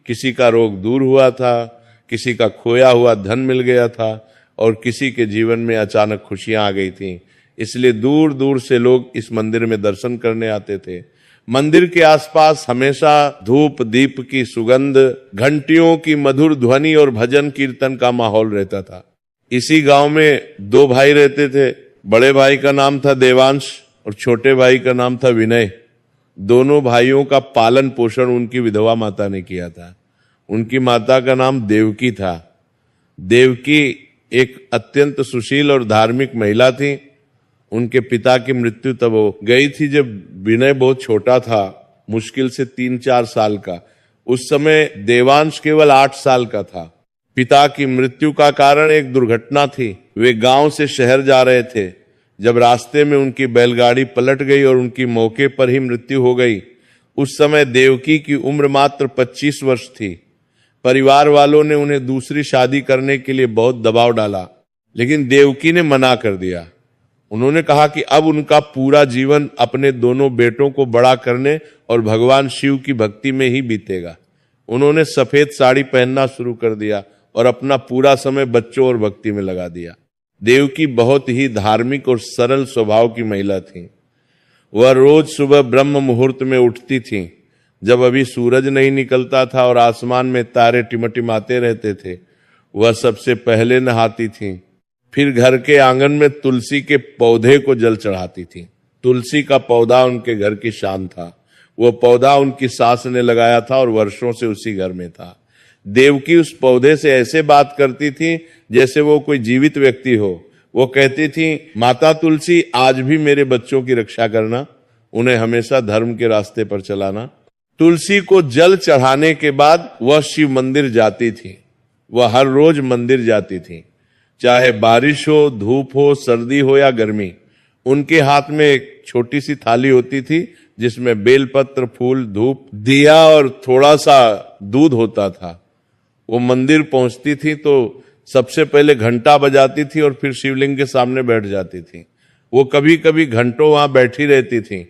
किसी का रोग दूर हुआ था, किसी का खोया हुआ धन मिल गया था और किसी के जीवन में अचानक खुशियां आ गई थीं। इसलिए दूर दूर से लोग इस मंदिर में दर्शन करने आते थे। मंदिर के आसपास हमेशा धूप दीप की सुगंध, घंटियों की मधुर ध्वनि और भजन कीर्तन का माहौल रहता था। इसी गांव में दो भाई रहते थे। बड़े भाई का नाम था देवांश और छोटे भाई का नाम था विनय। दोनों भाइयों का पालन पोषण उनकी विधवा माता ने किया था। उनकी माता का नाम देवकी था। देवकी एक अत्यंत सुशील और धार्मिक महिला थी। उनके पिता की मृत्यु तब हो गई थी जब विनय बहुत छोटा था, मुश्किल से 3-4 साल का। उस समय देवांश केवल 8 साल का था। पिता की मृत्यु का कारण एक दुर्घटना थी। वे गांव से शहर जा रहे थे। जब रास्ते में उनकी बैलगाड़ी पलट गई और उनकी मौके पर ही मृत्यु हो गई। उस समय देवकी की उम्र मात्र 25 वर्ष थी। परिवार वालों ने उन्हें दूसरी शादी करने के लिए बहुत दबाव डाला, लेकिन देवकी ने मना कर दिया। उन्होंने कहा कि अब उनका पूरा जीवन अपने दोनों बेटों को बड़ा करने और भगवान शिव की भक्ति में ही बीतेगा। उन्होंने सफेद साड़ी पहनना शुरू कर दिया और अपना पूरा समय बच्चों और भक्ति में लगा दिया। देवकी बहुत ही धार्मिक और सरल स्वभाव की महिला थी। वह रोज सुबह ब्रह्म मुहूर्त में उठती थी, जब अभी सूरज नहीं निकलता था और आसमान में तारे टिमटिमाते रहते थे। वह सबसे पहले नहाती थी, फिर घर के आंगन में तुलसी के पौधे को जल चढ़ाती थी। तुलसी का पौधा उनके घर की शान था। वह पौधा उनकी सास ने लगाया था और वर्षों से उसी घर में था। देवकी उस पौधे से ऐसे बात करती थी जैसे वो कोई जीवित व्यक्ति हो। वो कहती थी, माता तुलसी, आज भी मेरे बच्चों की रक्षा करना, उन्हें हमेशा धर्म के रास्ते पर चलाना। तुलसी को जल चढ़ाने के बाद वह शिव मंदिर जाती थी। वह हर रोज मंदिर जाती थी, चाहे बारिश हो, धूप हो, सर्दी हो या गर्मी। उनके हाथ में एक छोटी सी थाली होती थी जिसमें बेलपत्र, फूल, धूप, दिया और थोड़ा सा दूध होता था। वो मंदिर पहुंचती थी तो सबसे पहले घंटा बजाती थी और फिर शिवलिंग के सामने बैठ जाती थी। वो कभी कभी घंटों वहां बैठी रहती थी।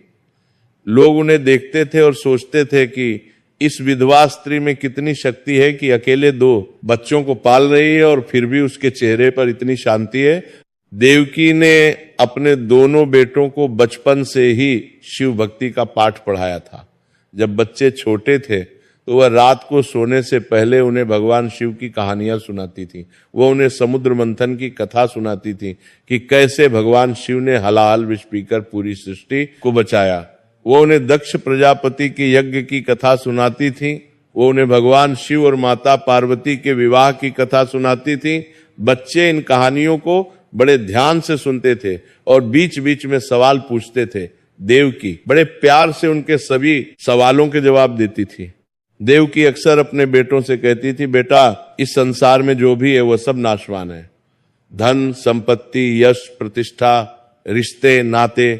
लोग उन्हें देखते थे और सोचते थे कि इस विधवा स्त्री में कितनी शक्ति है कि अकेले 2 बच्चों को पाल रही है और फिर भी उसके चेहरे पर इतनी शांति है। देवकी ने अपने दोनों बेटों को बचपन से ही शिव भक्ति का पाठ पढ़ाया था। जब बच्चे छोटे थे तो वह रात को सोने से पहले उन्हें भगवान शिव की कहानियां सुनाती थी। वह उन्हें समुद्र मंथन की कथा सुनाती थी कि कैसे भगवान शिव ने हलाहल विष पीकर पूरी सृष्टि को बचाया। वो उन्हें दक्ष प्रजापति के यज्ञ की कथा सुनाती थी। वो उन्हें भगवान शिव और माता पार्वती के विवाह की कथा सुनाती थी। बच्चे इन कहानियों को बड़े ध्यान से सुनते थे और बीच बीच में सवाल पूछते थे। देवकी बड़े प्यार से उनके सभी सवालों के जवाब देती थी। देवकी अक्सर अपने बेटों से कहती थी, बेटा, इस संसार में जो भी है वह सब नाशवान है। धन, संपत्ति, यश, प्रतिष्ठा, रिश्ते, नाते,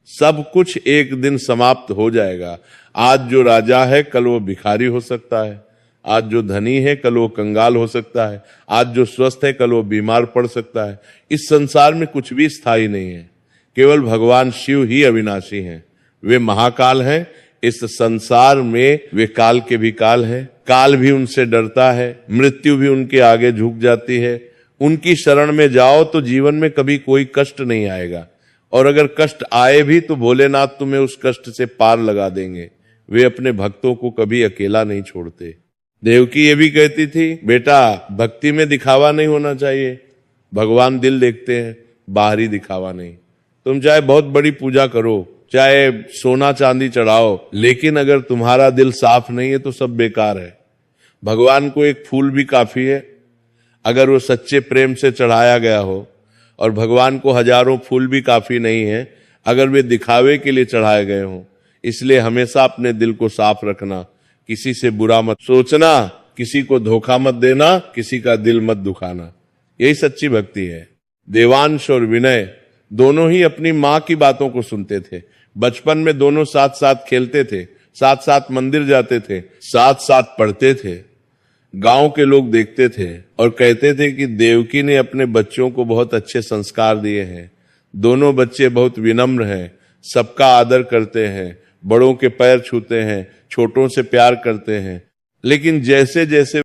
सब कुछ एक दिन समाप्त हो जाएगा। आज जो राजा है कल वो भिखारी हो सकता है। आज जो धनी है कल वो कंगाल हो सकता है। आज जो स्वस्थ है कल वो बीमार पड़ सकता है। इस संसार में कुछ भी स्थायी नहीं है। केवल भगवान शिव ही अविनाशी हैं। वे महाकाल हैं। इस संसार में वे काल के भी काल है। काल भी उनसे डरता है। मृत्यु भी उनके आगे झुक जाती है। उनकी शरण में जाओ तो जीवन में कभी कोई कष्ट नहीं आएगा, और अगर कष्ट आए भी तो भोलेनाथ तुम्हें उस कष्ट से पार लगा देंगे। वे अपने भक्तों को कभी अकेला नहीं छोड़ते। देवकी ये भी कहती थी, बेटा, भक्ति में दिखावा नहीं होना चाहिए। भगवान दिल देखते हैं, बाहरी दिखावा नहीं। तुम चाहे बहुत बड़ी पूजा करो, चाहे सोना चांदी चढ़ाओ, लेकिन अगर तुम्हारा दिल साफ नहीं है तो सब बेकार है। भगवान को एक फूल भी काफी है अगर वो सच्चे प्रेम से चढ़ाया गया हो, और भगवान को हजारों फूल भी काफी नहीं है अगर वे दिखावे के लिए चढ़ाए गए हों। इसलिए हमेशा अपने दिल को साफ रखना, किसी से बुरा मत सोचना, किसी को धोखा मत देना, किसी का दिल मत दुखाना। यही सच्ची भक्ति है। देवांश और विनय दोनों ही अपनी माँ की बातों को सुनते थे। बचपन में दोनों साथ साथ खेलते थे, साथ साथ मंदिर जाते थे, साथ साथ पढ़ते थे। गांव के लोग देखते थे और कहते थे कि देवकी ने अपने बच्चों को बहुत अच्छे संस्कार दिए हैं। दोनों बच्चे बहुत विनम्र हैं, सबका आदर करते हैं, बड़ों के पैर छूते हैं, छोटों से प्यार करते हैं। लेकिन जैसे जैसे